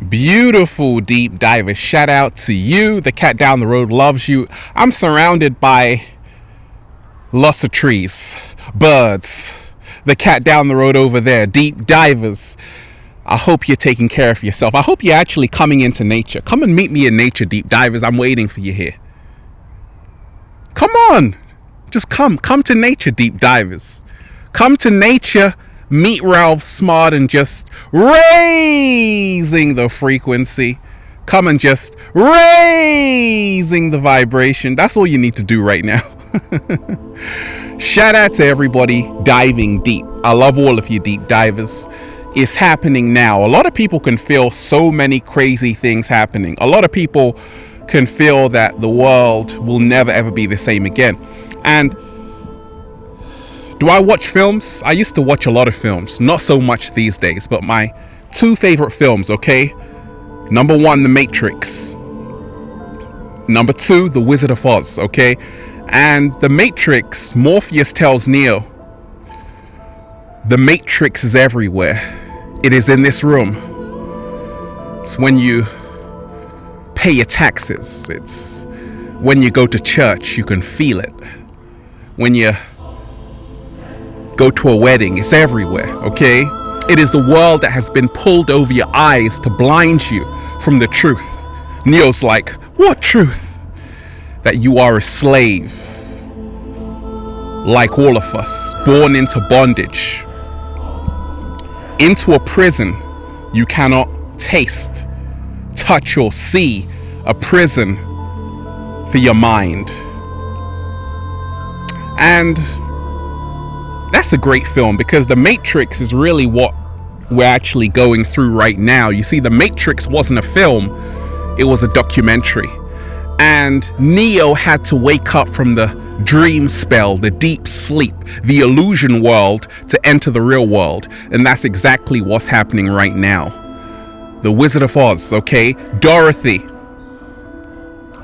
Beautiful deep diver. Shout out to you. The cat down the road loves you. I'm surrounded by lots of trees, birds. The cat down the road over there, deep divers. I hope you're taking care of yourself. I hope you're actually coming into nature. Come and meet me in nature, deep divers. I'm waiting for you here. Come on. Just come to nature, deep divers. Come to nature. Meet Ralph Smart and just raising the frequency. Come and just raising the vibration. That's all you need to do right now. Shout out to everybody diving deep. I love all of you deep divers. It's happening now. A lot of people can feel so many crazy things happening. A lot of people can feel that the world will never ever be the same again. And do I watch films? I used to watch a lot of films, not so much these days, but my two favorite films, okay? Number one, The Matrix. Number two, The Wizard of Oz, okay? And The Matrix, Morpheus tells Neo, the Matrix is everywhere. It is in this room. It's when you pay your taxes. It's when you go to church, you can feel it. When you go to a wedding, it's everywhere, okay? It is the world that has been pulled over your eyes to blind you from the truth. Neo's like, what truth? That you are a slave, like all of us, born into bondage, into a prison you cannot taste, touch, or see, a prison for your mind. And that's a great film, because The Matrix is really what we're actually going through right now. You see, The Matrix wasn't a film, it was a documentary. And Neo had to wake up from the dream spell, the deep sleep, the illusion world, to enter the real world. And that's exactly what's happening right now. The Wizard of Oz, okay? Dorothy.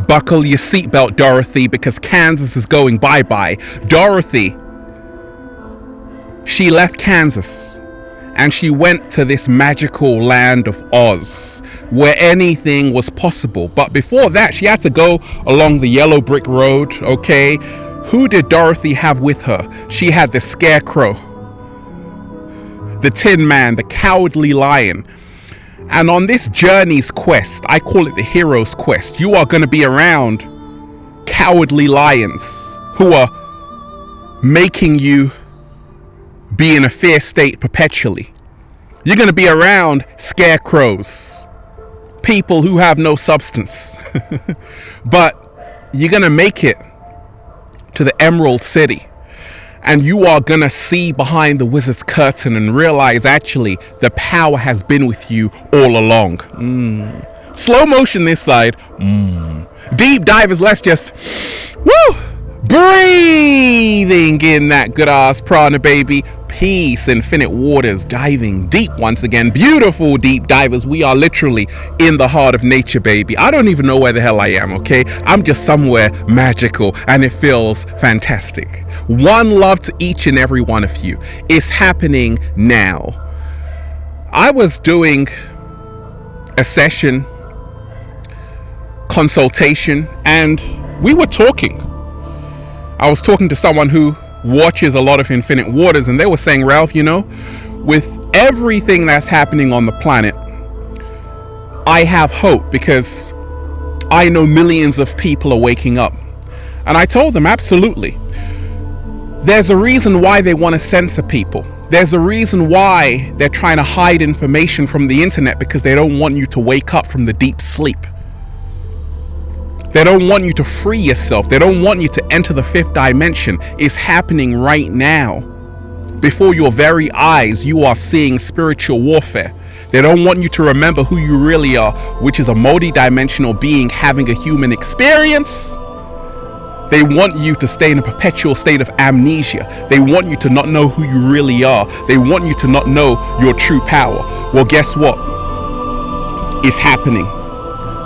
Buckle your seatbelt, Dorothy, because Kansas is going bye-bye. Dorothy, she left Kansas and she went to this magical land of Oz where anything was possible. But before that, she had to go along the yellow brick road, okay? Who did Dorothy have with her? She had the Scarecrow, the Tin Man, the Cowardly Lion. And on this journey's quest, I call it the hero's quest, you are going to be around cowardly lions who are making you be in a fear state perpetually. You're going to be around scarecrows, people who have no substance. But you're going to make it to the Emerald City, and you are going to see behind the wizard's curtain and realize actually the power has been with you all along. Slow motion this side. Deep divers, let's just breathing in that good ass prana, baby. Peace, infinite waters, diving deep once again. Beautiful deep divers. We are literally in the heart of nature, baby. I don't even know where the hell I am, okay? I'm just somewhere magical and it feels fantastic. One love to each and every one of you. It's happening now. I was doing a session consultation and we were talking. I was talking to someone who watches a lot of Infinite Waters, and they were saying, Ralph, you know, with everything that's happening on the planet, I have hope because I know millions of people are waking up. And I told them, absolutely. There's a reason why they want to censor people. There's a reason why they're trying to hide information from the internet, because they don't want you to wake up from the deep sleep. They don't want you to free yourself. They don't want you to enter the fifth dimension. It's happening right now. Before your very eyes, you are seeing spiritual warfare. They don't want you to remember who you really are, which is a multi-dimensional being having a human experience. They want you to stay in a perpetual state of amnesia. They want you to not know who you really are. They want you to not know your true power. Well, guess what? It's happening.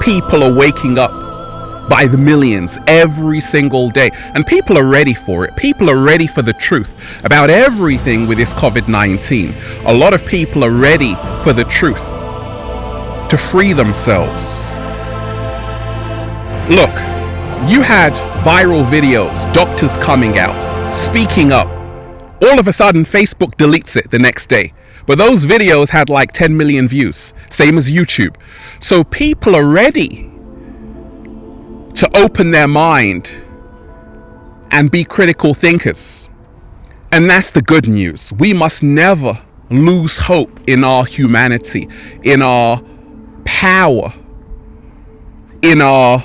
People are waking up by the millions every single day, and people are ready for it. People are ready for the truth about everything with this COVID-19. A lot of people are ready for the truth. to free themselves. Look, you had viral videos, doctors coming out, speaking up. All of a sudden, Facebook deletes it the next day. But those videos had like 10 million views, same as YouTube. So people are ready to open their mind and be critical thinkers. And that's the good news. We must never lose hope in our humanity, in our power, in our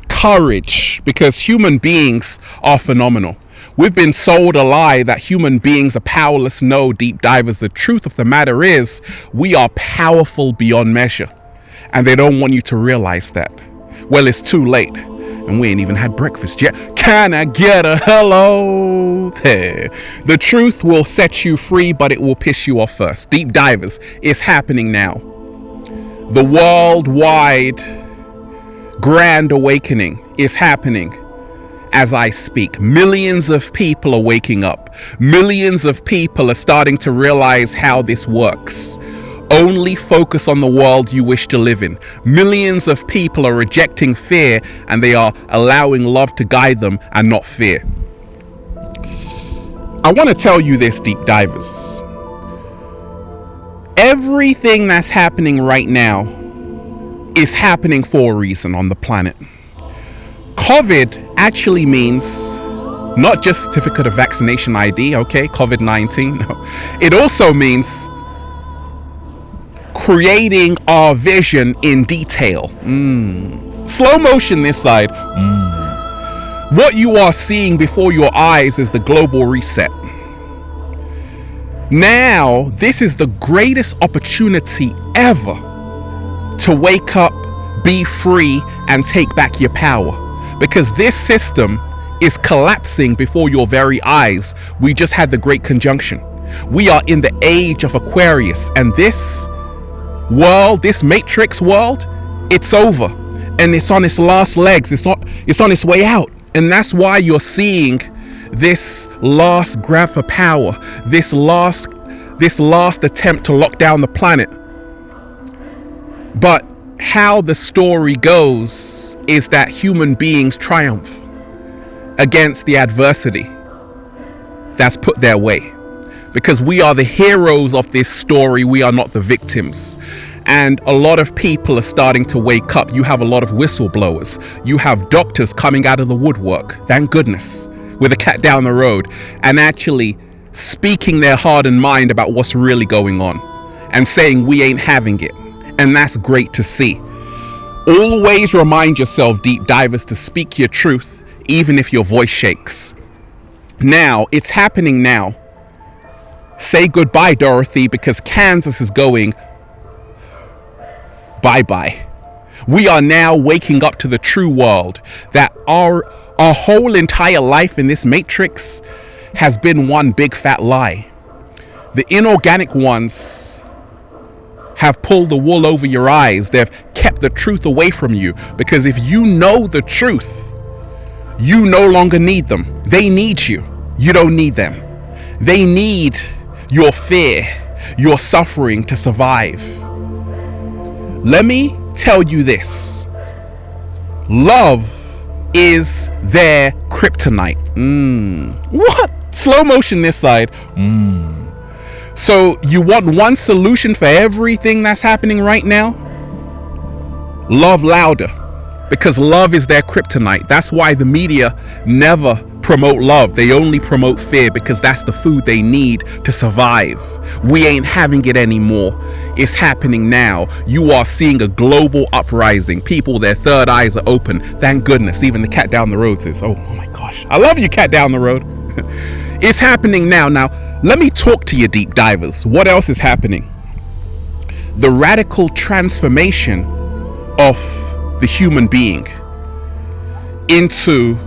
courage, because human beings are phenomenal. We've been sold a lie that human beings are powerless. No, deep divers, the truth of the matter is we are powerful beyond measure, and they don't want you to realize that. Well, it's too late, and we ain't even had breakfast yet. Can I get a hello there? The truth will set you free, but it will piss you off first. Deep divers, it's happening now. The worldwide grand awakening is happening as I speak. Millions of people are waking up. Millions of people are starting to realize how this works. Only focus on the world you wish to live in. Millions of people are rejecting fear, and they are allowing love to guide them and not fear. I want to tell you this, deep divers. Everything that's happening right now is happening for a reason on the planet. COVID actually means not just certificate of vaccination ID, okay, COVID-19. No. It also means creating our vision in detail. Slow motion this side. What you are seeing before your eyes is the global reset. Now, this is the greatest opportunity ever to wake up, be free, and take back your power. Because this system is collapsing before your very eyes. We just had the Great Conjunction. We are in the age of Aquarius, and this world, this matrix world, it's over, and it's on its last legs. It's on its way out, and that's why you're seeing this last grab for power, this last attempt to lock down the planet. But how the story goes is that human beings triumph against the adversity that's put their way, because we are the heroes of this story. We are not the victims. And a lot of people are starting to wake up. You have a lot of whistleblowers. You have doctors coming out of the woodwork, thank goodness, with a cat down the road, and actually speaking their heart and mind about what's really going on and saying we ain't having it. And that's great to see. Always remind yourself, deep divers, to speak your truth, even if your voice shakes. Now, it's happening now. Say goodbye, Dorothy, because Kansas is going bye-bye. We are now waking up to the true world, that our whole entire life in this matrix has been one big fat lie. The inorganic ones have pulled the wool over your eyes. They've kept the truth away from you, because if you know the truth, you no longer need them. They need you. You don't need them. They need your fear, your suffering to survive. Let me tell you this. Love is their kryptonite. What? Slow motion this side. So you want one solution for everything that's happening right now? Love louder, because love is their kryptonite. That's why the media never promote love. They only promote fear, because that's the food they need to survive. We ain't having it anymore. It's happening now. You are seeing a global uprising. People, their third eyes are open. Thank goodness. Even the cat down the road says, oh my gosh, I love you, cat down the road. It's happening now. Now, let me talk to you, deep divers. What else is happening? The radical transformation of the human being into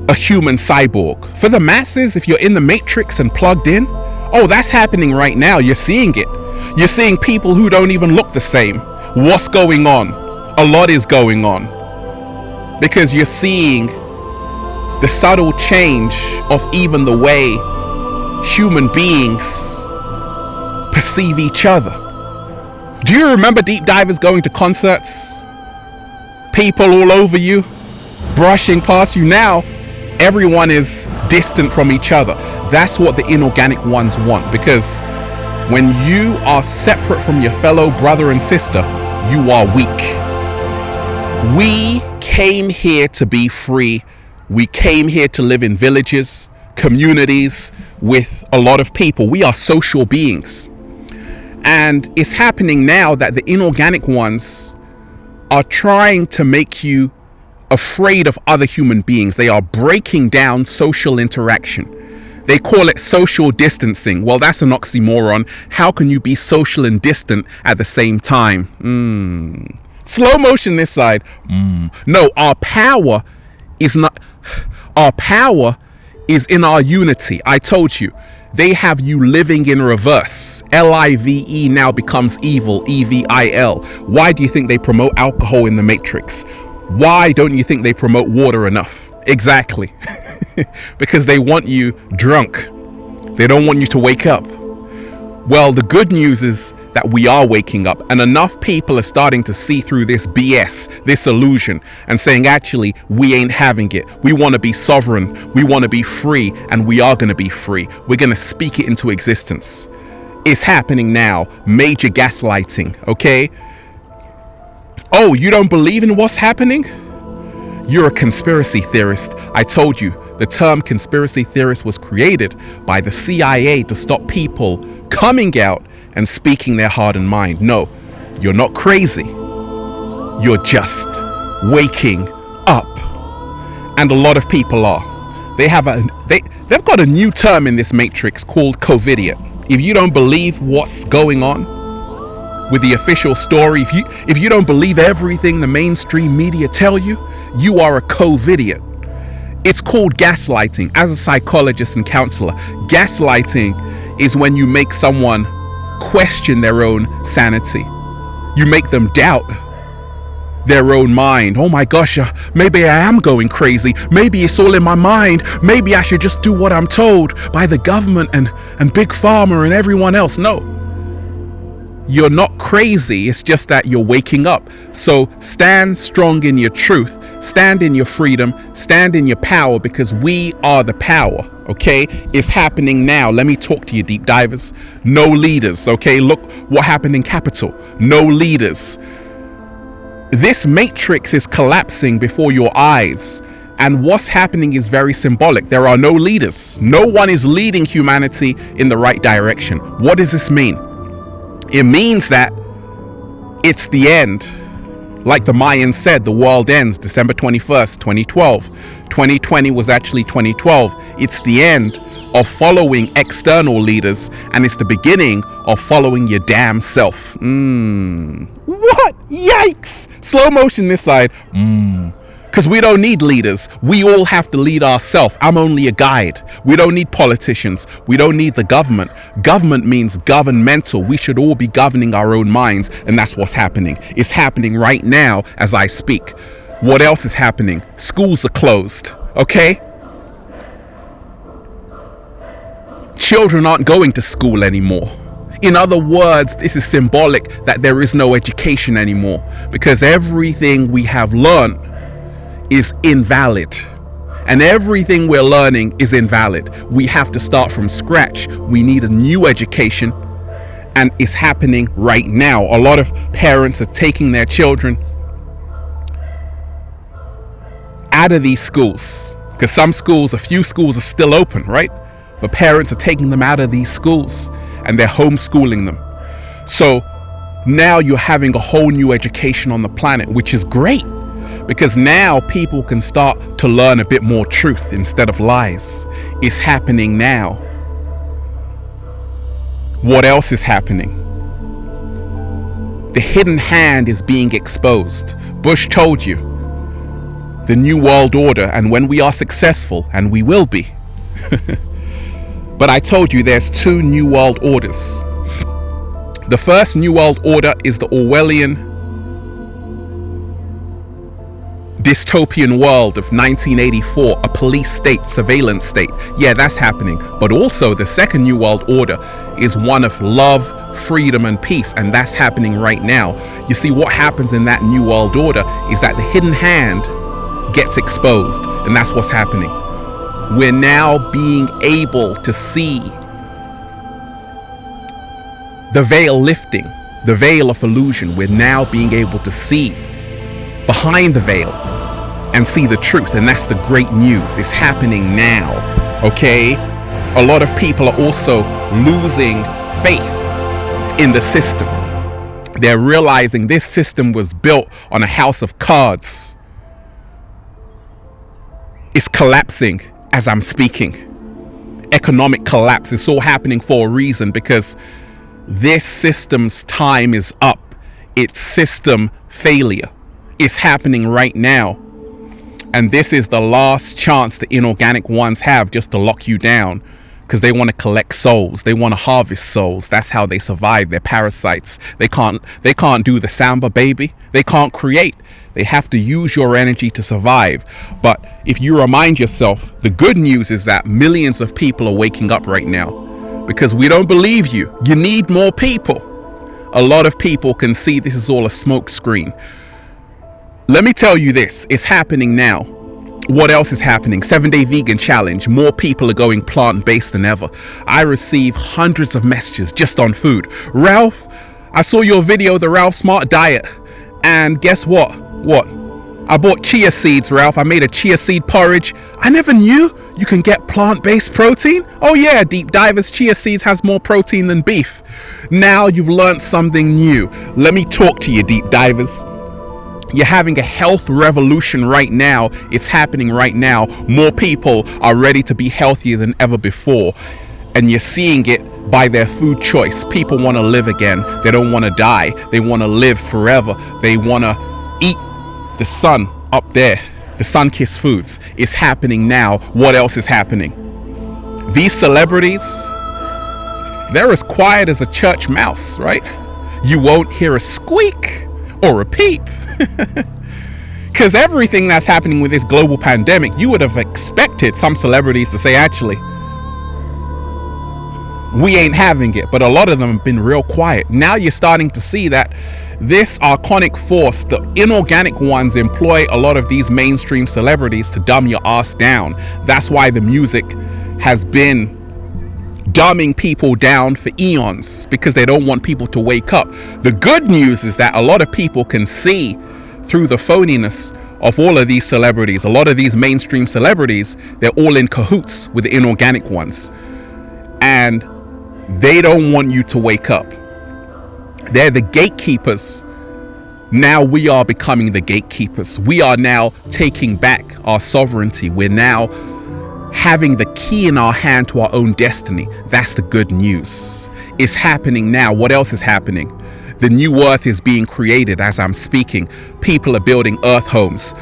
a human cyborg. For the masses, if you're in the matrix and plugged in, oh, that's happening right now. You're seeing it. You're seeing people who don't even look the same. What's going on? A lot is going on, because you're seeing the subtle change of even the way human beings perceive each other. Do you remember deep divers going to concerts? People all over you, brushing past you. Now, everyone is distant from each other. That's what the inorganic ones want, because when you are separate from your fellow brother and sister, you are weak. We came here to be free. We came here to live in villages, communities with a lot of people. We are social beings. And it's happening now that the inorganic ones are trying to make you afraid of other human beings. They are breaking down social interaction. They call it social distancing. Well, that's an oxymoron. How can you be social and distant at the same time? Slow motion this side. No, our power is in our unity. I told you. They have you living in reverse. LIVE now becomes evil, EVIL. Why do you think they promote alcohol in the Matrix? Why don't you think they promote water enough? Exactly. Because they want you drunk. They don't want you to wake up. Well, the good news is that we are waking up, and enough people are starting to see through this BS, this illusion, and saying, actually, we ain't having it. We want to be sovereign. We want to be free, and we are going to be free. We're going to speak it into existence. It's happening now. Major gaslighting, okay? Oh, you don't believe in what's happening? You're a conspiracy theorist. I told you, the term conspiracy theorist was created by the CIA to stop people coming out and speaking their heart and mind. No, you're not crazy. You're just waking up. And a lot of people are. They've got a new term in this matrix called COVIDiot. If you don't believe what's going on with the official story, if you don't believe everything the mainstream media tell you, you are a COVIDiot. It's called gaslighting. As a psychologist and counselor, gaslighting is when you make someone question their own sanity. You make them doubt their own mind. Oh my gosh, maybe I am going crazy. Maybe it's all in my mind. Maybe I should just do what I'm told by the government and Big Pharma and everyone else. No, you're not crazy. It's just that you're waking up. So stand strong in your truth. Stand in your freedom. Stand in your power, because we are the power. Okay, it's happening now. Let me talk to you, deep divers. No leaders. Okay, look what happened in Capitol. No leaders. This matrix is collapsing before your eyes, and what's happening is very symbolic. There are no leaders. No one is leading humanity in the right direction. What does this mean? It means that it's the end. Like the Mayans said, the world ends December 21st, 2012. 2020 was actually 2012. It's the end of following external leaders, and it's the beginning of following your damn self. What? Yikes! Slow motion this side. Because we don't need leaders. We all have to lead ourselves. I'm only a guide. We don't need politicians. We don't need the government. Government means governmental. We should all be governing our own minds, and that's what's happening. It's happening right now as I speak. What else is happening? Schools are closed, okay? Children aren't going to school anymore. In other words, this is symbolic that there is no education anymore, because everything we have learned is invalid, and everything we're learning is invalid. We have to start from scratch. We need a new education, and it's happening right now. A lot of parents are taking their children out of these schools, because a few schools are still open, right? But parents are taking them out of these schools and they're homeschooling them. So now you're having a whole new education on the planet, which is great, because now people can start to learn a bit more truth instead of lies. It's happening now. What else is happening? The hidden hand is being exposed. Bush told you, the New World Order, and when we are successful, and we will be. But I told you there's two New World Orders. The first New World Order is the Orwellian dystopian world of 1984, a police state, surveillance state. Yeah, that's happening. But also the second New World Order is one of love, freedom and peace, and that's happening right now. You see, what happens in that new world order is that the hidden hand gets exposed, and that's what's happening. We're now being able to see the veil lifting, the veil of illusion. We're now being able to see behind the veil and see the truth, and that's the great news. It's happening now, okay? A lot of people are also losing faith in the system. They're realizing this system was built on a house of cards. It's collapsing as I'm speaking. Economic collapse is all happening for a reason, because this system's time is up. It's system failure. It's happening right now. And this is the last chance the inorganic ones have just to lock you down, because they want to collect souls. They want to harvest souls. That's how they survive. They're parasites. They can't do the samba, baby. They can't create. They have to use your energy to survive. But if you remind yourself, the good news is that millions of people are waking up right now, because we don't believe you. You need more people. A lot of people can see this is all a smoke screen. Let me tell you this, it's happening now. What else is happening? 7-day vegan challenge. More people are going plant-based than ever. I receive hundreds of messages just on food. Ralph, I saw your video, the Ralph Smart Diet. And guess what? I bought chia seeds, Ralph. I made a chia seed porridge. I never knew you can get plant-based protein. Oh yeah, deep divers, chia seeds has more protein than beef. Now you've learned something new. Let me talk to you, deep divers. You're having a health revolution right now. It's happening right now. More people are ready to be healthier than ever before. And you're seeing it by their food choice. People want to live again. They don't want to die. They want to live forever. They want to eat the sun up there. The sun-kissed foods. It's happening now. What else is happening? These celebrities, they're as quiet as a church mouse, right? You won't hear a squeak or a peep. Because everything that's happening with this global pandemic, you would have expected some celebrities to say, actually, we ain't having it. But a lot of them have been real quiet. Now you're starting to see that this archonic force, the inorganic ones, employ a lot of these mainstream celebrities to dumb your ass down. That's why the music has been dumbing people down for eons, because they don't want people to wake up. The good news is that a lot of people can see through the phoniness of all of these celebrities. A lot of these mainstream celebrities, they're all in cahoots with the inorganic ones, and they don't want you to wake up. They're the gatekeepers. Now we are becoming the gatekeepers. We are now taking back our sovereignty. We're now having the key in our hand to our own destiny. That's the good news. It's happening now. What else is happening? The new earth is being created as I'm speaking. People are building earth homes.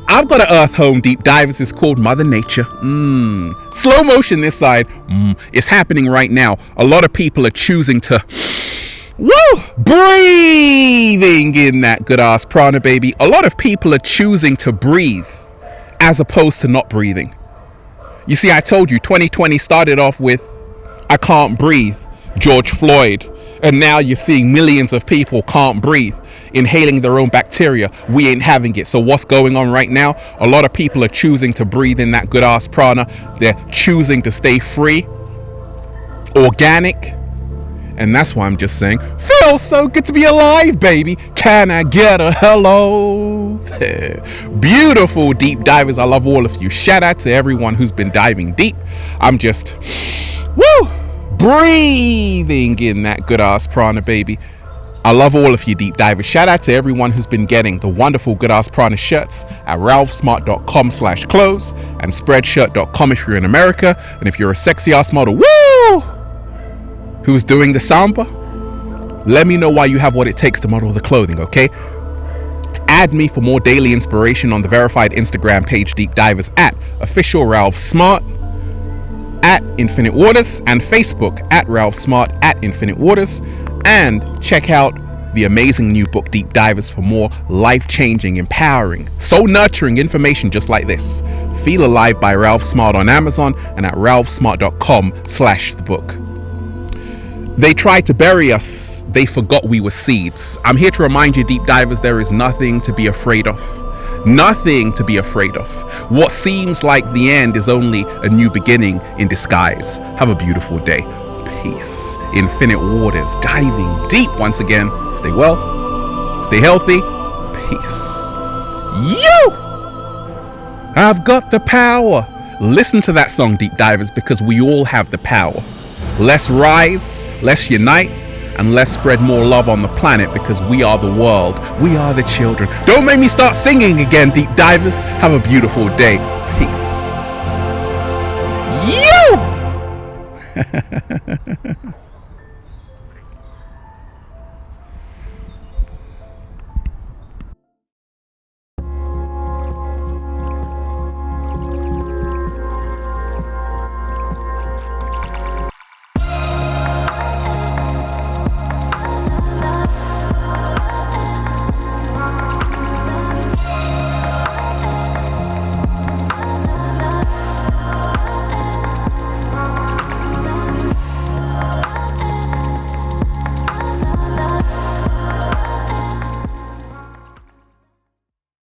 I've got an earth home, deep divers. It's called Mother Nature. Slow motion this side. It's happening right now. A lot of people are choosing to breathing in that good ass prana, baby. A lot of people are choosing to breathe as opposed to not breathing. You see, I told you 2020 started off with I can't breathe, George Floyd, and now you're seeing millions of people can't breathe, inhaling their own bacteria. We ain't having it. So what's going on right now? A lot of people are choosing to breathe in that good ass prana. They're choosing to stay free, organic. And that's why I'm just saying, feels so good to be alive, baby. Can I get a hello? Beautiful deep divers. I love all of you. Shout out to everyone who's been diving deep. I'm just, breathing in that good ass prana, baby. I love all of you deep divers. Shout out to everyone who's been getting the wonderful good ass prana shirts at ralphsmart.com/clothes and spreadshirt.com if you're in America. And if you're a sexy ass model, who's doing the samba, let me know why you have what it takes to model the clothing, okay? Add me for more daily inspiration on the verified Instagram page Deep Divers at official Ralph Smart, at Infinite Waters, and Facebook at Ralph Smart at Infinite Waters. And check out the amazing new book Deep Divers for more life-changing, empowering, soul nurturing information just like this. Feel Alive by Ralph Smart on Amazon and at ralphsmart.com/the book. They tried to bury us. They forgot we were seeds. I'm here to remind you, deep divers, there is nothing to be afraid of. Nothing to be afraid of. What seems like the end is only a new beginning in disguise. Have a beautiful day. Peace. Infinite waters, diving deep once again. Stay well. Stay healthy. Peace. You! I've got the power. Listen to that song, deep divers, because we all have the power. Let's rise, let's unite, and let's spread more love on the planet, because we are the world. We are the children. Don't make me start singing again, deep divers. Have a beautiful day. Peace. You!